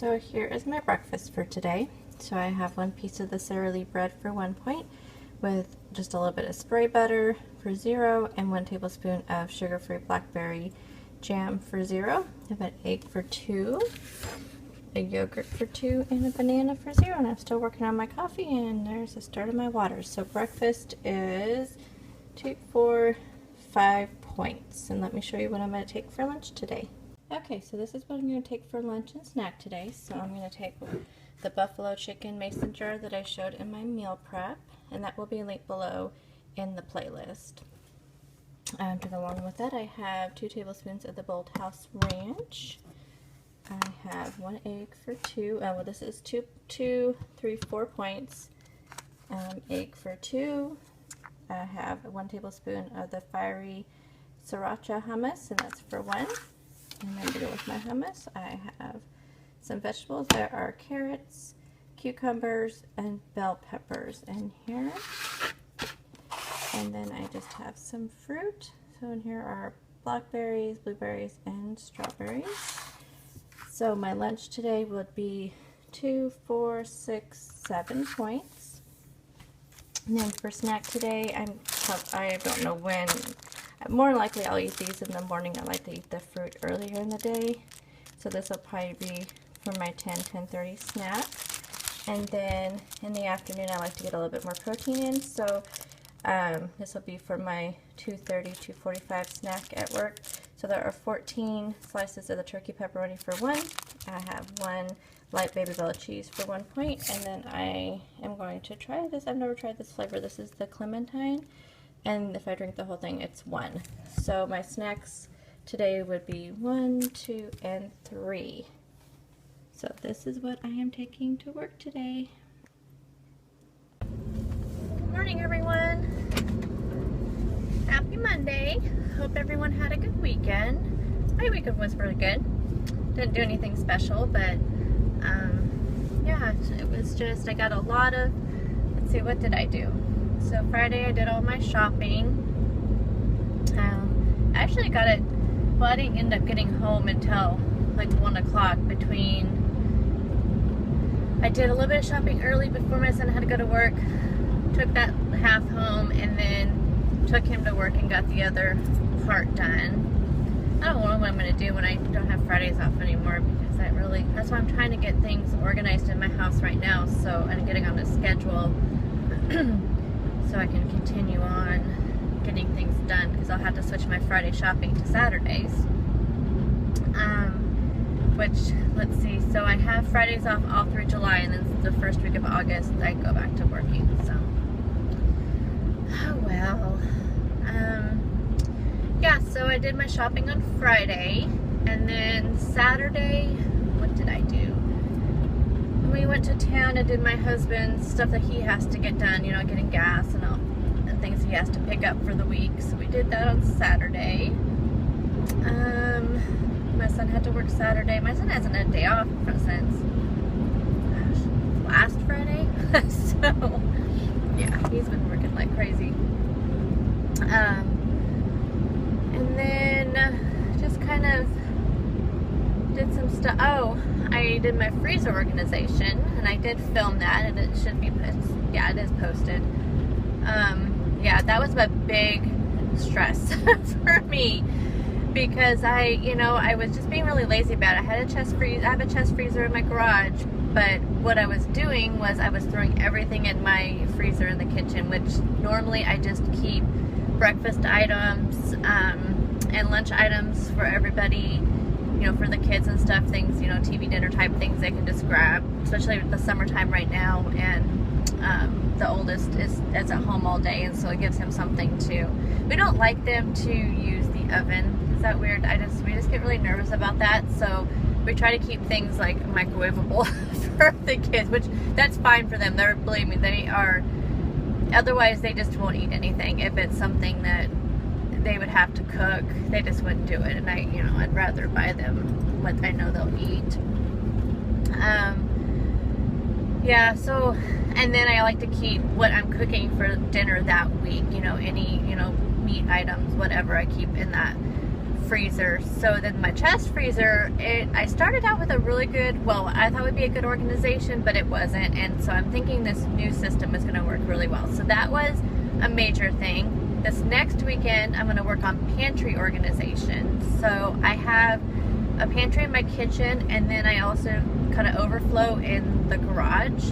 So here is my breakfast for today. So I have 1 piece of the Sara Lee bread for 1 point with just a little bit of spray butter for 0 and 1 tablespoon of sugar-free blackberry jam for 0. I have an egg for 2, a yogurt for 2, and a banana for 0. And I'm still working on my coffee, and there's the start of my water. So breakfast is 2, 4, 5 points. And let me show you what I'm going to take for lunch today. Okay, so this is what I'm going to take for lunch and snack today. So I'm going to take the buffalo chicken mason jar that I showed in my meal prep, and that will be linked below in the playlist. To go along with that, I have 2 tablespoons of the Bold House Ranch. I have 1 egg for 2. Well, this is 2, 3, 4 points. Egg for 2. I have 1 tablespoon of the fiery sriracha hummus, and that's for 1. And then to go with my hummus, I have some vegetables. There are carrots, cucumbers, and bell peppers in here. And then I just have some fruit. So in here are blackberries, blueberries, and strawberries. So my lunch today would be 2, 4, 6, 7 points. And then for snack today, I don't know when. More likely I'll eat these in the morning. I like to eat the fruit earlier in the day. So this will probably be for my 10:30 snack. And then in the afternoon I like to get a little bit more protein in. So this will be for my 2:30, 2:45 snack at work. So there are 14 slices of the turkey pepperoni for 1. I have 1 light baby Bella cheese for 1 point. And then I am going to try this. I've never tried this flavor. This is the clementine. And if I drink the whole thing, it's 1. So my snacks today would be 1, 2, and 3. So this is what I am taking to work today. Good morning, everyone. Happy Monday. Hope everyone had a good weekend. My weekend was really good. Didn't do anything special, but yeah, it was just, I got a lot of, let's see, what did I do? So Friday I did all my shopping. I actually got it, well, I didn't end up getting home until like 1 o'clock I did a little bit of shopping early before my son had to go to work, took that half home, and then took him to work and got the other part done. I don't know what I'm going to do when I don't have Fridays off anymore, because that's why I'm trying to get things organized in my house right now, so I'm getting on a schedule so I can continue on getting things done, because I'll have to switch my Friday shopping to Saturdays. Which, let's see, so I have Fridays off all through July, and then the first week of August I go back to working, so. Oh well. Yeah, so I did my shopping on Friday, and then Saturday, what did I do? We went to town and did my husband's stuff that he has to get done, you know, getting gas and all and things he has to pick up for the week. So we did that on Saturday. My son had to work Saturday. My son hasn't had a day off since last Friday. So yeah, he's been working like crazy. And then just kind of did some stuff. Oh, I did my freezer organization, and I did film that, and it should be, yeah, it is posted. Yeah, that was a big stress for me, because I was just being really lazy about it. I have a chest freezer in my garage, but what I was doing was I was throwing everything in my freezer in the kitchen, which normally I just keep breakfast items and lunch items for everybody, you know, for the kids and stuff, things, you know, TV dinner type things they can just grab, especially with the summertime right now, and the oldest is at home all day, and so it gives him something to, we don't like them to use the oven. Is that weird? We just get really nervous about that, so we try to keep things like microwavable for the kids, which that's fine for them. Believe me, they are, otherwise they just won't eat anything. If it's something that they would have to cook, they just wouldn't do it, and I'd rather buy them what I know they'll eat. Yeah, so, and then I like to keep what I'm cooking for dinner that week, you know, any, you know, meat items, whatever, I keep in that freezer. So then my chest freezer, I started out with a really good, well, I thought it would be a good organization, but it wasn't. And so I'm thinking this new system is going to work really well. So that was a major thing. This next weekend, I'm going to work on pantry organization. So I have a pantry in my kitchen, and then I also kind of overflow in the garage.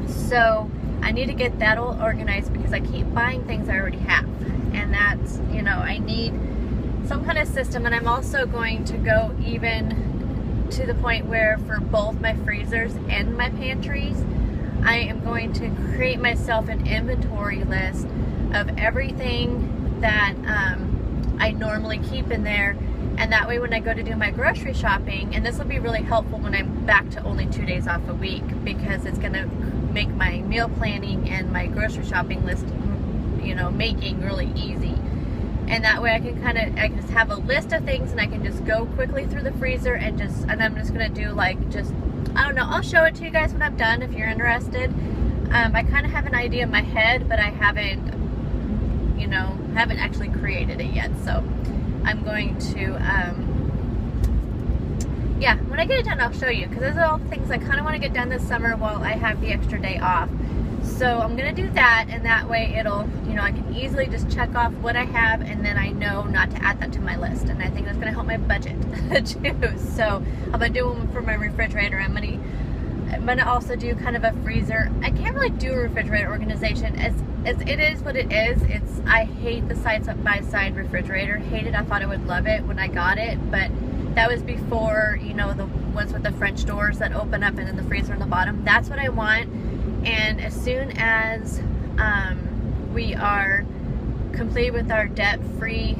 So I need to get that all organized because I keep buying things I already have. And that's, you know, I need some kind of system. And I'm also going to go even to the point where for both my freezers and my pantries, I am going to create myself an inventory list of everything that I normally keep in there. And that way when I go to do my grocery shopping, and this will be really helpful when I'm back to only 2 days off a week, because it's going to make my meal planning and my grocery shopping list, you know, making really easy. And that way I can just have a list of things, and I can just go quickly through the freezer and I'm just going to do like just, I don't know, I'll show it to you guys when I'm done if you're interested. I kind of have an idea in my head, but I haven't, you know, haven't actually created it yet. So I'm going to, yeah, when I get it done, I'll show you, because those are all things I kind of want to get done this summer while I have the extra day off. So I'm going to do that, and that way it'll, you know, I can easily just check off what I have, and then I know not to add that to my list. And I think that's going to help my budget too. So I'm going to do one for my refrigerator. I'm going to also do kind of a freezer. I can't really do a refrigerator organization. It is what it is. I hate the side-by-side refrigerator. Hate it. I thought I would love it when I got it, but that was before, you know, the ones with the French doors that open up and then the freezer on the bottom. That's what I want. And as soon as we are complete with our debt-free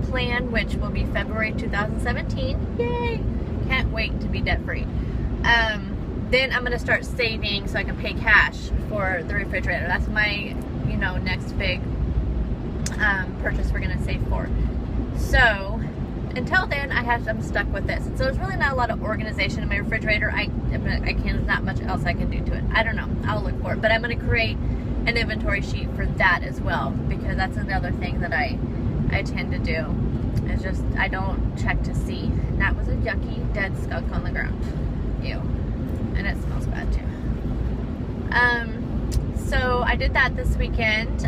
plan, which will be February 2017, yay! Can't wait to be debt-free. Then I'm going to start saving so I can pay cash for the refrigerator. That's my, you know, next big purchase we're going to save for. So until then, I'm stuck with this. And so there's really not a lot of organization in my refrigerator. There's not much else I can do to it. I don't know. I'll look for it. But I'm going to create an inventory sheet for that as well, because that's another thing that I tend to do. It's just, I don't check to see. And that was a yucky dead skunk on the ground. Ew. And it smells bad too. So I did that this weekend.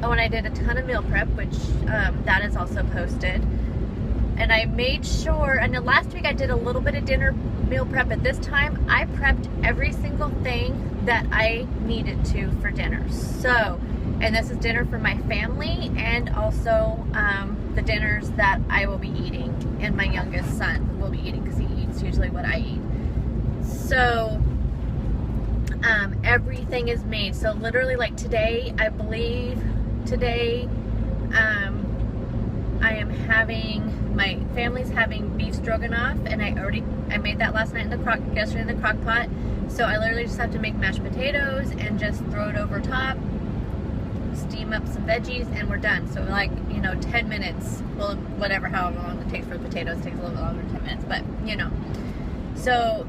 Oh, and I did a ton of meal prep, which that is also posted. And I made sure, and then last week I did a little bit of dinner meal prep, but this time I prepped every single thing that I needed to for dinner. So, and this is dinner for my family, and also the dinners that I will be eating, and my youngest son will be eating, because he eats usually what I eat. So everything is made. So literally, like today, I believe today I am having, my family's having beef stroganoff, and I made that last night yesterday in the crock pot. So I literally just have to make mashed potatoes and just throw it over top, steam up some veggies, and we're done. So like, you know, 10 minutes, well, whatever, however long it takes for the potatoes, it takes a little bit longer than 10 minutes, but you know. So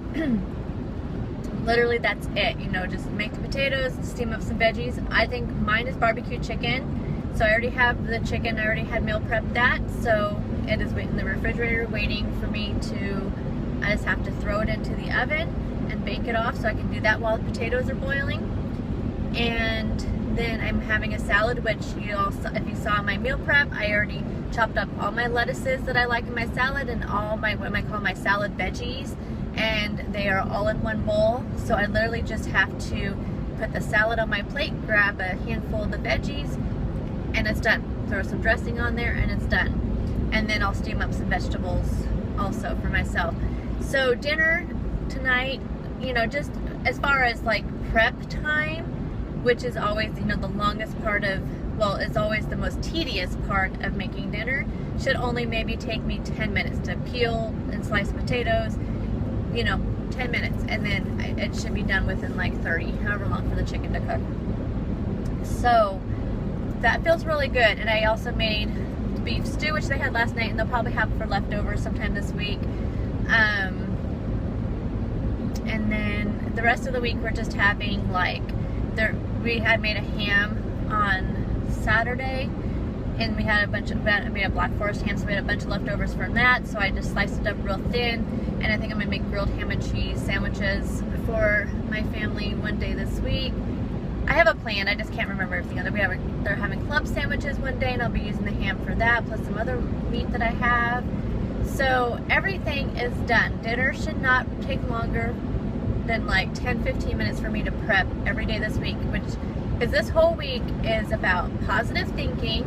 literally that's it, you know, just make the potatoes, steam up some veggies. I think mine is barbecue chicken. So I already have the chicken, I already had meal prepped that. So it is in the refrigerator waiting for me to, I just have to throw it into the oven and bake it off, so I can do that while the potatoes are boiling. And then I'm having a salad, which you also, if you saw my meal prep, I already chopped up all my lettuces that I like in my salad, and all my, what I call my salad veggies, and they are all in one bowl. So I literally just have to put the salad on my plate, grab a handful of the veggies, and it's done. Throw some dressing on there, and it's done. And then I'll steam up some vegetables also for myself. So dinner tonight, you know, just as far as like prep time, which is always, you know, the longest part of, well, it's always the most tedious part of making dinner, should only maybe take me 10 minutes to peel and slice potatoes, you know, 10 minutes, and then it should be done within like 30, however long for the chicken to cook. So that feels really good. And I also made beef stew, which they had last night, and they'll probably have for leftovers sometime this week. And then the rest of the week we're just having like, we had made a ham on Saturday, and we had I made a Black Forest ham, so we had a bunch of leftovers from that, so I just sliced it up real thin, and I think I'm going to make grilled ham and cheese sandwiches for my family one day this week. I have a plan, I just can't remember everything. They're having club sandwiches one day, and I'll be using the ham for that, plus some other meat that I have. So everything is done. Dinner should not take longer than like 10-15 minutes for me to prep every day this week, because this whole week is about positive thinking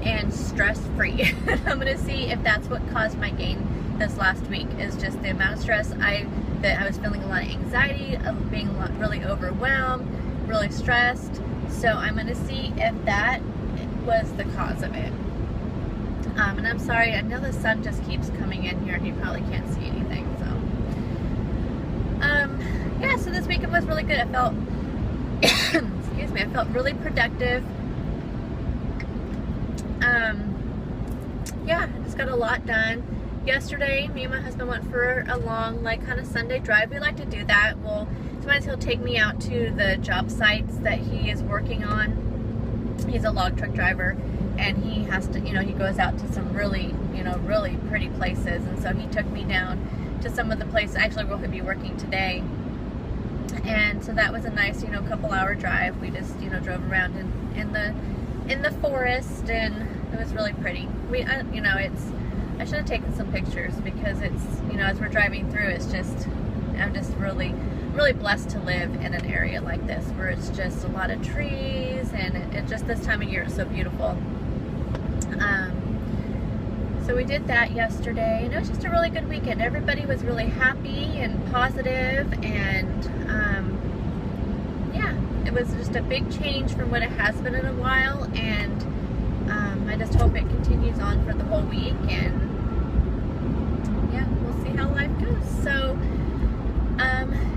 and stress-free. I'm going to see if that's what caused my gain this last week, is just the amount of stress that I was feeling, a lot of anxiety, of being really overwhelmed, really stressed. So I'm going to see if that was the cause of it. And I'm sorry, I know the sun just keeps coming in here and you probably can't see anything, so. Yeah, so this weekend was really good. I felt, excuse me, I felt really productive. Yeah, I just got a lot done. Yesterday, me and my husband went for a long, like, kind of Sunday drive. We like to do that. Well, sometimes he'll take me out to the job sites that he is working on. He's a log truck driver, and he has to, you know, he goes out to some really, you know, really pretty places. And so he took me down to some of the places. Actually, we'll be working today. And so that was a nice, you know, couple-hour drive. We just, you know, drove around in the forest, and it was really pretty. You know, I should have taken some pictures, because it's, you know, as we're driving through, it's just, I'm just really blessed to live in an area like this, where it's just a lot of trees, and it just, this time of year is so beautiful. So we did that yesterday, and it was just a really good weekend. Everybody was really happy and positive, and yeah, it was just a big change from what it has been in a while, and I just hope it continues on for the whole week, and yeah, we'll see how life goes. So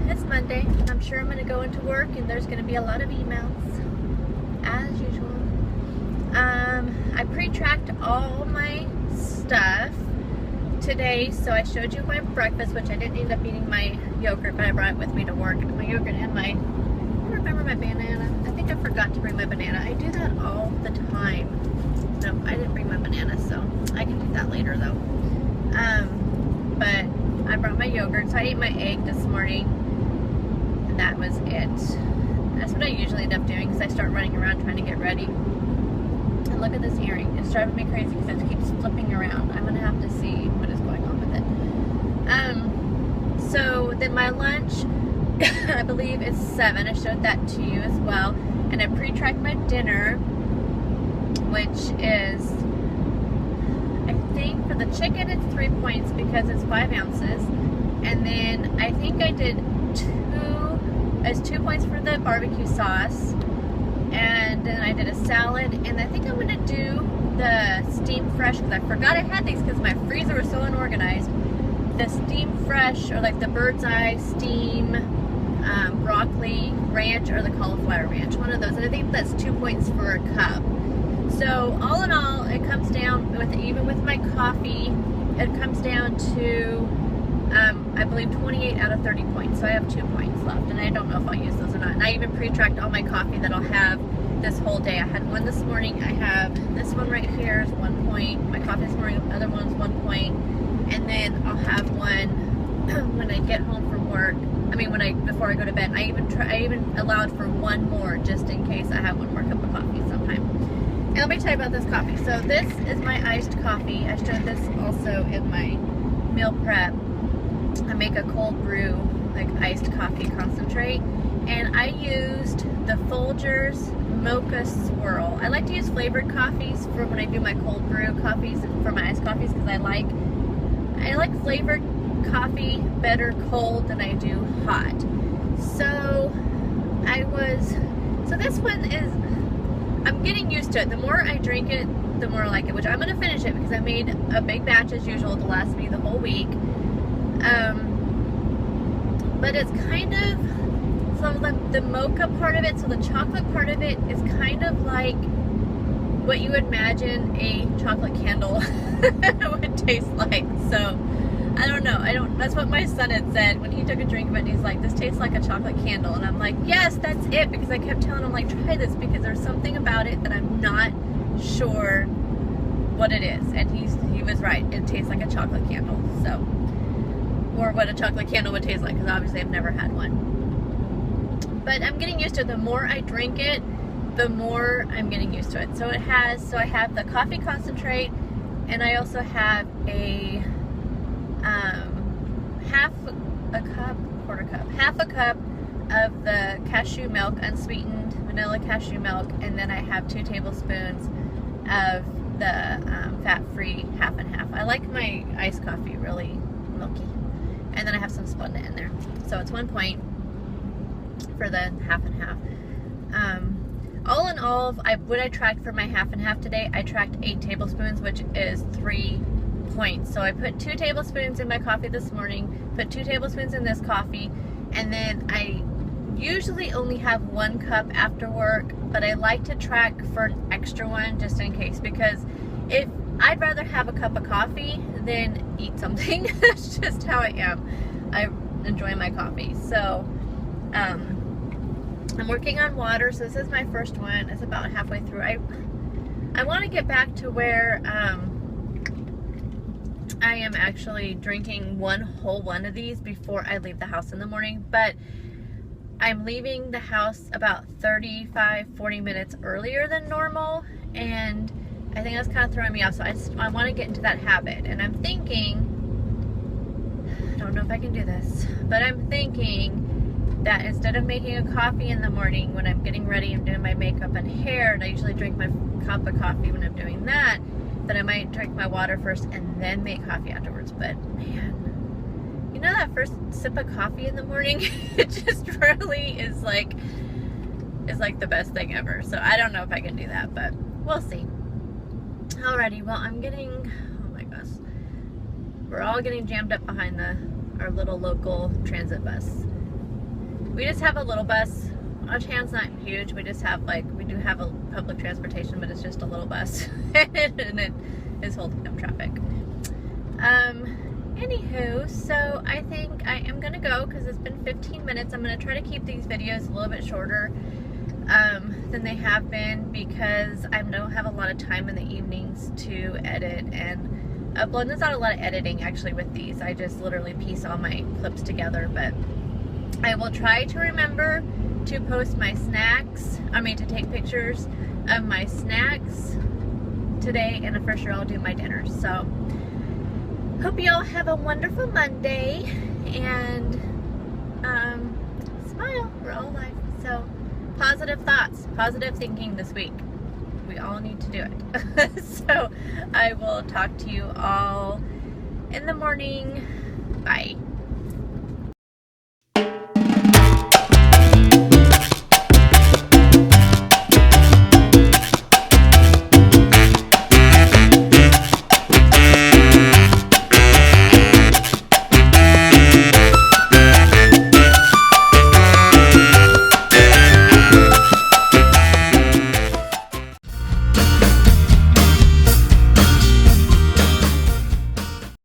it's Monday. I'm sure I'm going to go into work, and there's going to be a lot of emails as usual. I pre-tracked all my stuff today, so I showed you my breakfast, which I didn't end up eating my yogurt, but I brought it with me to work. My yogurt and I don't remember my banana. I think I forgot to bring my banana. I do that all the time. No, I didn't bring my banana, so I can do that later though. But I brought my yogurt, so I ate my egg this morning, and that was it. That's what I usually end up doing, because I start running around trying to get ready. And look at this earring. It's driving me crazy because it keeps flipping around. I'm going to have to see what is going on with it. So then my lunch, I believe, is 7. I showed that to you as well. And I pre-tracked my dinner, which is, I think for the chicken it's 3 points because it's 5 ounces. And then I think I did 2 points for the barbecue sauce. And then I did a salad, and I think I'm going to do the steam fresh, because I forgot I had these because my freezer was so unorganized. The steam fresh, or like the bird's eye steam broccoli ranch, or the cauliflower ranch, one of those. And I think that's 2 points for a cup. So all in all, it comes down, even with my coffee, it comes down to I believe 28 out of 30 points. So I have 2 points left, and I don't know if I'll use those or not. And I even pre-tracked all my coffee that I'll have this whole day. I had one this morning. I have this one right here is 1 point. My coffee this morning, the other one's 1 point. And then I'll have one when I get home from work. I mean, before I go to bed. I even allowed for one more, just in case I have one more cup of coffee sometime. And let me tell you about this coffee. So this is my iced coffee. I showed this also in my meal prep. I make a cold brew, like iced coffee concentrate, and I used the Folgers Mocha Swirl. I like to use flavored coffees for when I do my cold brew coffees, for my iced coffees, because I like flavored coffee better cold than I do hot. So this one is, I'm getting used to it. The more I drink it, the more I like it, which I'm going to finish it because I made a big batch as usual to last me the whole week. But it's kind of, so the mocha part of it, so the chocolate part of it is kind of like what you would imagine a chocolate candle would taste like. So I don't know. That's what my son had said when he took a drink of it, and he's like, this tastes like a chocolate candle. And I'm like, yes, that's it, because I kept telling him, like, try this, because there's something about it that I'm not sure what it is, and he was right. It tastes like a chocolate candle, so, or what a chocolate candle would taste like, because obviously I've never had one. But I'm getting used to it. The more I drink it, the more I'm getting used to it. So I have the coffee concentrate, and I also have a half a cup of the cashew milk, unsweetened vanilla cashew milk, and then I have 2 tablespoons of the fat-free half and half. I like my iced coffee really milky. And then I have some Splenda in there. So it's 1 point for the half and half. All in all, what I tracked for my half and half today, I tracked 8 tablespoons, which is 3 points. So I put 2 tablespoons in my coffee this morning, put 2 tablespoons in this coffee, and then I usually only have 1 cup after work, but I like to track for an extra one just in case, because if I'd rather have a cup of coffee than eat something. That's just how I am. I enjoy my coffee. So I'm working on water, so this is my first one. It's about halfway through. I want to get back to where I am actually drinking one whole one of these before I leave the house in the morning, but I'm leaving the house about 35-40 minutes earlier than normal, and I think that's kind of throwing me off. So I want to get into that habit, and I'm thinking, I don't know if I can do this, but I'm thinking that instead of making a coffee in the morning when I'm getting ready and doing my makeup and hair, and I usually drink my cup of coffee when I'm doing that, I might drink my water first and then make coffee afterwards. But man, you know, that first sip of coffee in the morning, it just really is like the best thing ever. So I don't know if I can do that, but we'll see. Alrighty, well, I'm getting, oh my gosh, we're all getting jammed up behind our little local transit bus. We just have a little bus. Our town's not huge. We just have, we do have a public transportation, but it's just a little bus. And it is holding up traffic. Anywho, so I think I am going to go because it's been 15 minutes. I'm going to try to keep these videos a little bit shorter than they have been, because I don't have a lot of time in the evenings to edit and upload. There's not a lot of editing actually with these. I just literally piece all my clips together, but I will try to remember to post my snacks, to take pictures of my snacks today, and for sure I'll do my dinner. So hope you all have a wonderful Monday, and smile, we're all alive. So positive thoughts, positive thinking this week. We all need to do it. So I will talk to you all in the morning. Bye.